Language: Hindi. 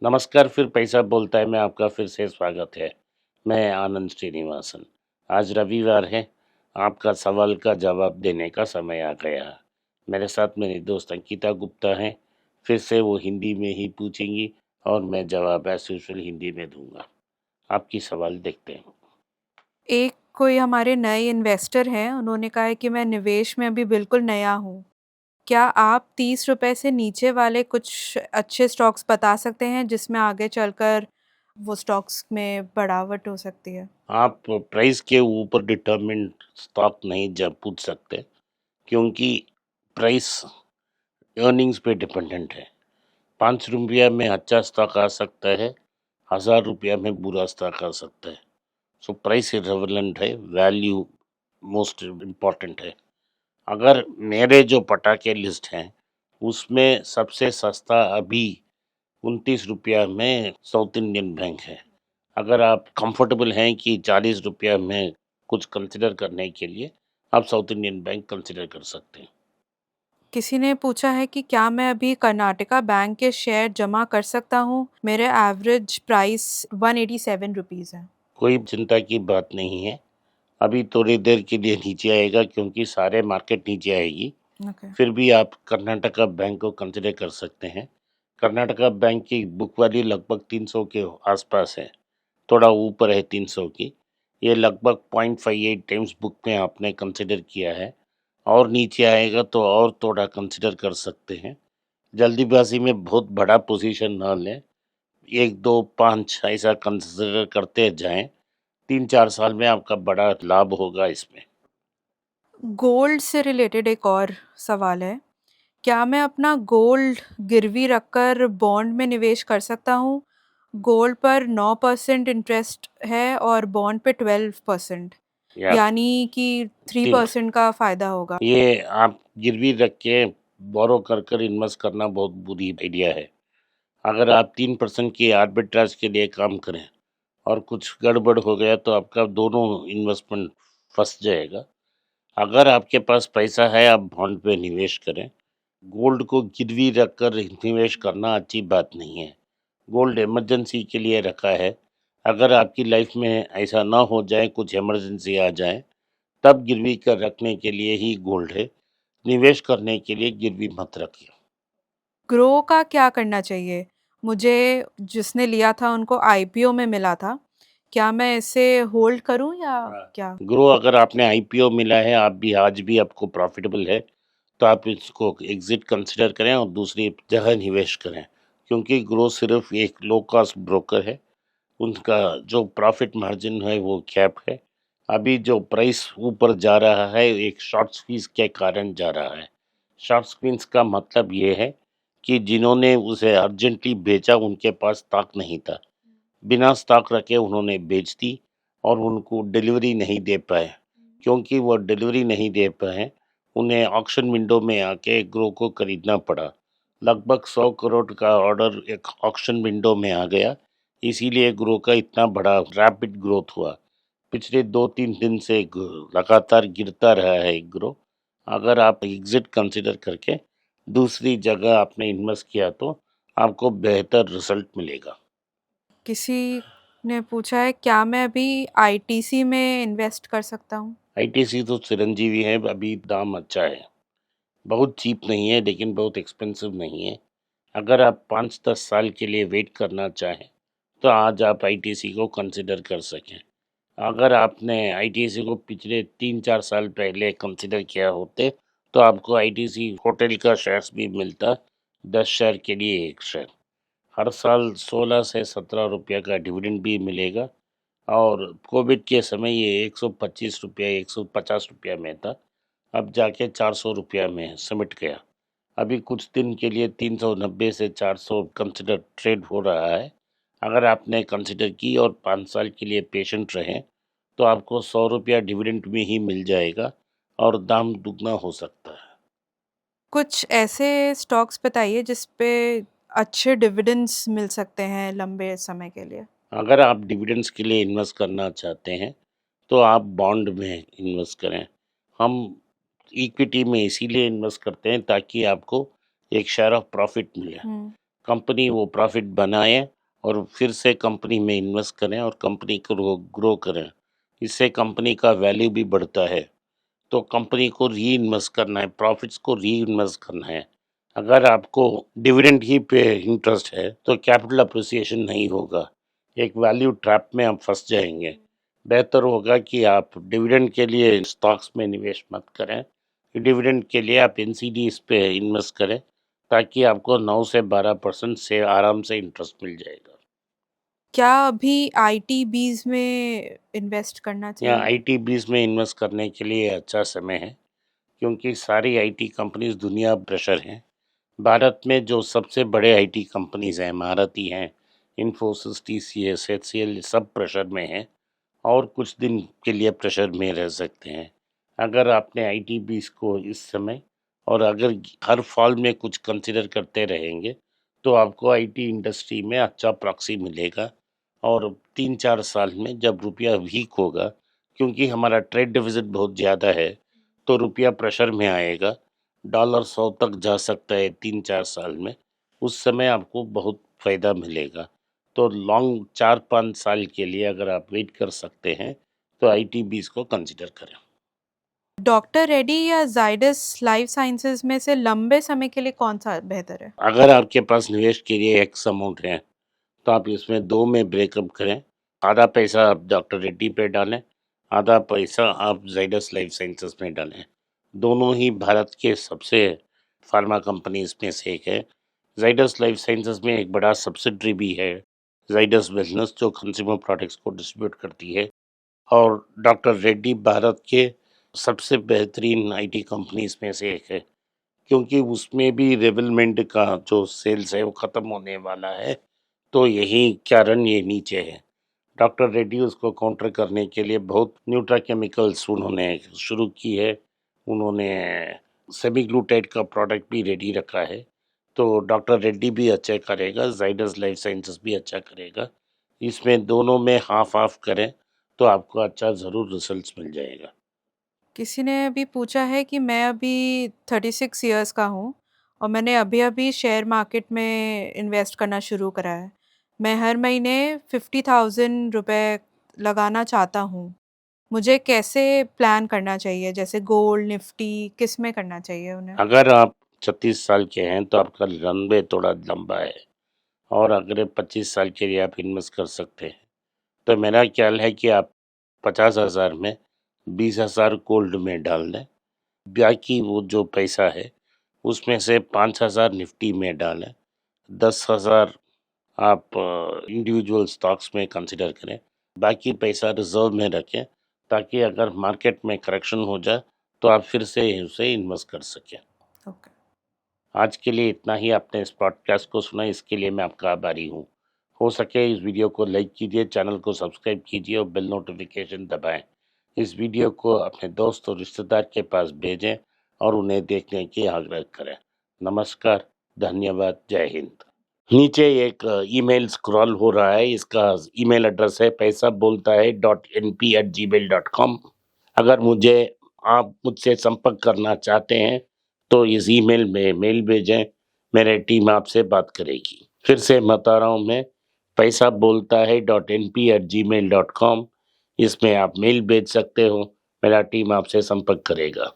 नमस्कार, फिर पैसा बोलता है में आपका फिर से स्वागत है। मैं आनंद श्रीनिवासन। आज रविवार है, आपका सवाल का जवाब देने का समय आ गया है। मेरे साथ मेरी दोस्त अंकिता गुप्ता हैं। फिर से वो हिंदी में ही पूछेंगी और मैं जवाब एज यूजुअल हिंदी में दूंगा। आपकी सवाल देखते हैं। एक कोई हमारे नए इन्वेस्टर हैं, उन्होंने कहा है कि मैं निवेश में अभी बिल्कुल नया हूँ। क्या आप 30 रुपए से नीचे वाले कुछ अच्छे स्टॉक्स बता सकते हैं जिसमें आगे चलकर वो स्टॉक्स में बढ़ावट हो सकती है? आप प्राइस के ऊपर डिटरमिन्ड स्टॉक नहीं जब पूछ सकते, क्योंकि प्राइस अर्निंग्स पे डिपेंडेंट है। 5 रुपया में अच्छा स्टॉक आ सकता है, 1000 रुपया में बुरा स्टॉक आ सकता है। सो प्राइस इररिलेवेंट है, वैल्यू मोस्ट इम्पॉर्टेंट है। अगर मेरे जो पटाखे लिस्ट हैं उसमें सबसे सस्ता अभी 29 रुपया में साउथ इंडियन बैंक है। अगर आप कंफर्टेबल हैं कि 40 रुपया में कुछ कंसिडर करने के लिए, आप साउथ इंडियन बैंक कंसिडर कर सकते हैं। किसी ने पूछा है कि क्या मैं अभी कर्नाटका बैंक के शेयर जमा कर सकता हूँ? मेरे एवरेज प्राइस 187 रुपीज़ है। कोई चिंता की बात नहीं है। अभी थोड़ी देर के लिए नीचे आएगा, क्योंकि सारे मार्केट नीचे आएगी। ओके। फिर भी आप कर्नाटका बैंक को कंसिडर कर सकते हैं। कर्नाटका बैंक की बुक वैल्यू लगभग 300 के आसपास है, थोड़ा ऊपर है 300 की। ये लगभग 0.58 टाइम्स बुक में आपने कंसिडर किया है, और नीचे आएगा तो और थोड़ा कंसिडर कर सकते हैं। जल्दीबाजी में बहुत बड़ा पोजीशन ना लें, 1 2 5 ऐसा कंसिडर करते जाएं। 3 4 साल में आपका बड़ा लाभ होगा इसमें। गोल्ड से रिलेटेड एक और सवाल है। क्या मैं अपना गोल्ड गिरवी रखकर बॉन्ड में निवेश कर सकता हूँ? गोल्ड पर 9% इंटरेस्ट है और बॉन्ड पे 12%, या यानी कि ठीक, 3% का फायदा होगा। ये आप गिरवी रख के बोरो कर कर इन्वेस्ट करना बहुत बुरी आइडिया है। अगर आप 3% की आर्बिट्राज के लिए काम करें और कुछ गड़बड़ हो गया तो आपका दोनों इन्वेस्टमेंट फंस जाएगा। अगर आपके पास पैसा है, आप बॉन्ड पे निवेश करें। गोल्ड को गिरवी रख कर निवेश करना अच्छी बात नहीं है। गोल्ड इमरजेंसी के लिए रखा है। अगर आपकी लाइफ में ऐसा ना हो जाए, कुछ इमरजेंसी आ जाए, तब गिरवी कर रखने के लिए ही गोल्ड है। निवेश करने के लिए गिरवी मत रखिए। ग्रो का क्या करना चाहिए? मुझे जिसने लिया था उनको आईपीओ में मिला था। क्या मैं इसे होल्ड करूँ या क्या? ग्रो अगर आपने आईपीओ मिला है, आप भी आज भी आपको प्रॉफिटेबल है, तो आप इसको एग्जिट कंसिडर करें और दूसरी जगह निवेश करें। क्योंकि ग्रो सिर्फ एक लो कॉस्ट ब्रोकर है। उनका जो प्रॉफिट मार्जिन है वो कैप है। अभी जो प्राइस ऊपर जा रहा है, एक शॉर्ट स्क्वीज के कारण जा रहा है। शॉर्ट स्क्वीज का मतलब ये है कि जिन्होंने उसे अर्जेंटली बेचा उनके पास स्टॉक नहीं था। बिना स्टॉक रखे उन्होंने बेच दी और उनको डिलीवरी नहीं दे पाए। क्योंकि वो डिलीवरी नहीं दे पाए, उन्हें ऑक्शन विंडो में आके ग्रो को खरीदना पड़ा। लगभग 100 करोड़ का ऑर्डर एक ऑक्शन विंडो में आ गया। इसीलिए ग्रो का इतना बड़ा रैपिड ग्रोथ हुआ। पिछले 2 3 दिन से लगातार गिरता रहा है ग्रो। अगर आप एग्जिट कंसिडर करके दूसरी जगह आपने इन्वेस्ट किया तो आपको बेहतर रिजल्ट मिलेगा। किसी ने पूछा है क्या मैं अभी आईटीसी में इन्वेस्ट कर सकता हूँ? आईटीसी तो चिरंजीवी है, अभी दाम अच्छा है। बहुत चीप नहीं है, लेकिन बहुत एक्सपेंसिव नहीं है। अगर आप 5 10 साल के लिए वेट करना चाहें तो आज आप आईटीसी को कंसिडर कर सकें। अगर आपने आईटीसी को पिछले 3 4 साल पहले कंसिडर किया होते तो आपको आईटीसी होटल का शेयर्स भी मिलता, 10 शेयर के लिए एक शेयर। हर साल 16 से 17 रुपया का डिविडेंड भी मिलेगा। और कोविड के समय ये 125 रुपया 150 रुपया में था, अब जाके 400 रुपया में सिमट गया। अभी कुछ दिन के लिए 390 से 400 कंसिडर ट्रेड हो रहा है। अगर आपने कंसिडर की और 5 साल के लिए पेशेंट रहें तो आपको 100 रुपया डिविडेंड में ही मिल जाएगा और दाम दुगना हो सकता है। कुछ ऐसे स्टॉक्स बताइए जिस पे अच्छे डिविडेंड्स मिल सकते हैं लंबे समय के लिए। अगर आप डिविडेंड्स के लिए इन्वेस्ट करना चाहते हैं तो आप बॉन्ड में इन्वेस्ट करें। हम इक्विटी में इसीलिए इन्वेस्ट करते हैं ताकि आपको एक शेयर ऑफ प्रॉफिट मिले। हुँ। कंपनी वो प्रॉफिट बनाए और फिर से कंपनी में इन्वेस्ट करें और कंपनी को ग्रो करें। इससे कंपनी का वैल्यू भी बढ़ता है। तो कंपनी को री-इन्वेस्ट करना है, प्रॉफिट्स को री-इन्वेस्ट करना है। अगर आपको डिविडेंड ही पे इंटरेस्ट है, तो कैपिटल एप्रिसिएशन नहीं होगा। एक वैल्यू ट्रैप में आप फँस जाएँगे। बेहतर होगा कि आप डिविडेंड के लिए स्टॉक्स में निवेश मत करें। डिविडेंड के लिए आप एनसीडीज़ पे इन्वेस्ट करें, ताकि आपको 9 से 12% से आराम से इंटरेस्ट मिल जाएगा। क्या अभी आईटीबीज़ में इन्वेस्ट करना या चाहिए? आईटीबीज़ में इन्वेस्ट करने के लिए अच्छा समय है, क्योंकि सारी आईटी कंपनीज़ दुनिया प्रेशर हैं। भारत में जो सबसे बड़े आईटी कंपनीज़ हैं, महारथी हैं, इन्फोसिस, टीसीएस, एचसीएल, सब प्रेशर में हैं और कुछ दिन के लिए प्रेशर में रह सकते हैं। अगर आपने आईटीबीज़ को इस समय और अगर हर फॉल में कुछ कंसिडर करते रहेंगे, तो आपको आईटी इंडस्ट्री में अच्छा प्रॉक्सी मिलेगा और 3-4 साल में जब रुपया वीक होगा, क्योंकि हमारा ट्रेड डेफ़िसिट बहुत ज़्यादा है, तो रुपया प्रेशर में आएगा। डॉलर 100 तक जा सकता है 3-4 साल में, उस समय आपको बहुत फ़ायदा मिलेगा। तो लॉन्ग 4-5 साल के लिए अगर आप वेट कर सकते हैं, तो आईटीबीज़ को कंसिडर करें। डॉक्टर रेड्डी या ज़ाइडस लाइफ साइंसेज़ में से लंबे समय के लिए कौन-सा बेहतर है? अगर आपके पास निवेश के लिए एक्स अमाउंट है, तो आप इसमें 2 में ब्रेकअप करें। आधा पैसा आप डॉक्टर रेड्डी पे डालें, आधा पैसा आप ज़ाइडस लाइफ साइंसेज़ में डालें। दोनों ही भारत के सबसे फार्मा कंपनीज़ में से एक है। ज़ाइडस लाइफ साइंसेज़ में एक बड़ा सब्सिडरी भी है, ज़ाइडस वेलनेस, जो कंज्यूमर प्रोडक्ट्स को डिस्ट्रीब्यूट करती है। और डॉक्टर रेड्डी भारत के सबसे बेहतरीन आईटी कंपनीज़ में से एक है, क्योंकि उसमें भी रेवलमेंट का जो सेल्स है वो ख़त्म होने वाला है, तो यही कारण ये नीचे है। डॉक्टर रेड्डी उसको काउंटर करने के लिए बहुत न्यूट्राकेमिकल्स उन्होंने शुरू की है। उन्होंने सेमीग्लूटाइड का प्रोडक्ट भी रेडी रखा है। तो डॉक्टर रेड्डी भी अच्छा करेगा, ज़ाइडस लाइफ साइंसेज़ भी अच्छा करेगा। इसमें दोनों में हाफ़-हाफ़ करें, तो आपको अच्छा ज़रूर रिज़ल्ट्स मिल जाएगा। किसी ने अभी पूछा है कि मैं अभी 36 इयर्स का हूँ और मैंने अभी-अभी शेयर मार्केट में इन्वेस्ट करना शुरू करा है। मैं हर महीने 50,000 रुपए लगाना चाहता हूँ। मुझे कैसे प्लान करना चाहिए? जैसे गोल्ड, निफ्टी, किस में करना चाहिए उन्हें? अगर आप 36 साल के हैं, तो आपका रनवे थोड़ा लंबा है और अगर 25 साल के लिए आप इन्वेस्ट कर सकते हैं, तो मेरा ख्याल है कि आप 50,000 में 20,000 गोल्ड में डाल दें। बाकी वो जो पैसा है, उसमें से 5,000 निफ्टी में डालें। 10,000 आप इंडिविजुअल स्टॉक्स में कंसिडर करें। बाकी पैसा रिज़र्व में रखें, ताकि अगर मार्केट में करेक्शन हो जाए, तो आप फिर से उसे इन्वेस्ट कर सकें। ओके। आज के लिए इतना ही। आपने इस पॉडकास्ट को सुना, इसके लिए मैं आपका आभारी हूँ। हो सके इस वीडियो को लाइक कीजिए, चैनल को सब्सक्राइब कीजिए और बेल नोटिफिकेशन दबाएं। इस वीडियो को अपने दोस्त और रिश्तेदार के पास भेजें और उन्हें देखने की आग्रह करें। नमस्कार, धन्यवाद, जय हिंद। नीचे एक ईमेल स्क्रॉल हो रहा है, इसका ईमेल एड्रेस है paisa bolta hai.np@gmail.com। अगर आप मुझसे संपर्क करना चाहते हैं, तो इस ईमेल में मेल भेजें, मेरी टीम आपसे बात करेगी। फिर से बता रहा हूँ मैं, paisa bolta hai.np@gmail.com। इसमें आप मेल भेज सकते हो, मेरा टीम आपसे संपर्क करेगा।